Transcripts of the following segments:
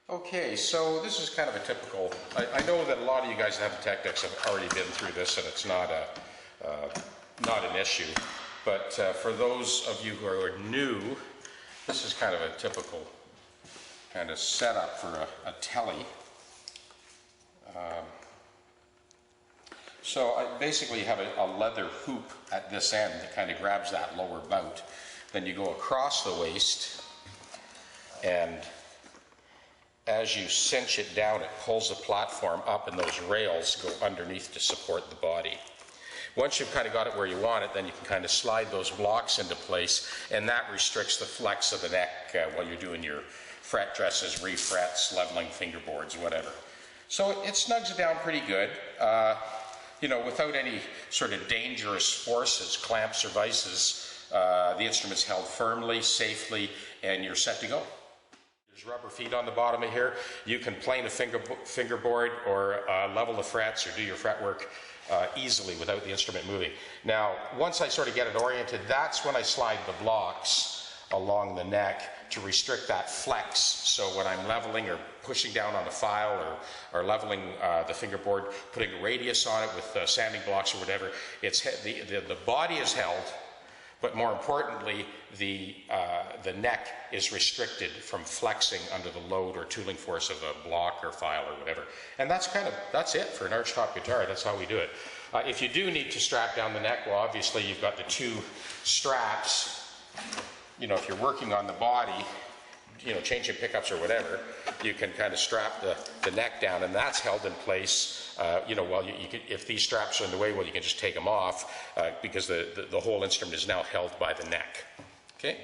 Okay, so this is kind of a typical, I know that a lot of you guys that have TechDecks have already been through this and it's not an issue, but for those of you who are new, this is kind of a typical kind of setup for a telly. Basically you have a leather hoop at this end that kind of grabs that lower bout. Then you go across the waist, and as you cinch it down, it pulls the platform up and those rails go underneath to support the body. Once you've kind of got it where you want it, then you can kind of slide those blocks into place, and that restricts the flex of the neck while you're doing your fret dresses, refrets, leveling fingerboards, whatever. So it snugs it down pretty good, you know, without any sort of dangerous forces, clamps or vices. The instrument's held firmly, safely, and you're set to go. There's rubber feet on the bottom of here. You can plane a fingerboard or level the frets or do your fretwork easily without the instrument moving. Now, once I sort of get it oriented, that's when I slide the blocks along the neck to restrict that flex. So when I'm leveling or pushing down on the file or leveling the fingerboard, putting a radius on it with sanding blocks or whatever, it's the body is held, but more importantly, the neck is restricted from flexing under the load or tooling force of a block or file or whatever. And that's it for an archtop guitar. That's how we do it. If you do need to strap down the neck, well, obviously you've got the two straps. You know, if you're working on the body, you know, changing pickups or whatever, you can kind of strap the neck down, and that's held in place. You know, well, if these straps are in the way, well, you can just take them off because the whole instrument is now held by the neck. Okay.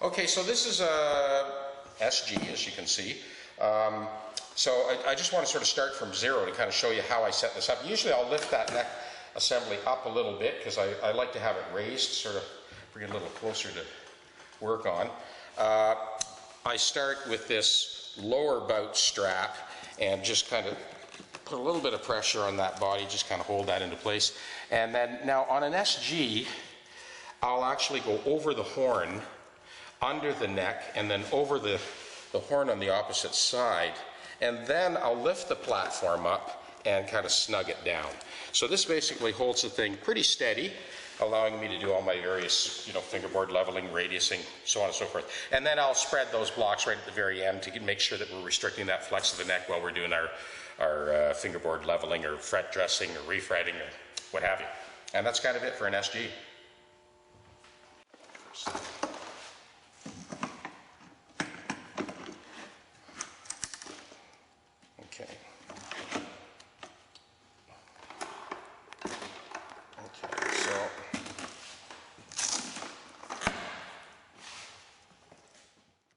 Okay, so this is a SG, as you can see. So I just want to sort of start from zero to kind of show you how I set this up. Usually I'll lift that neck assembly up a little bit because I like to have it raised, sort of bring it a little closer to work on. I start with this lower bout strap and just kind of put a little bit of pressure on that body, just kind of hold that into place. And then now on an SG, I'll actually go over the horn, under the neck, and then over the horn on the opposite side. And then I'll lift the platform up and kind of snug it down. So this basically holds the thing pretty steady, allowing me to do all my various, you know, fingerboard leveling, radiusing, so on and so forth. And then I'll spread those blocks right at the very end to make sure that we're restricting that flex of the neck while we're doing our fingerboard leveling or fret dressing or refretting or what have you. And that's kind of it for an SG.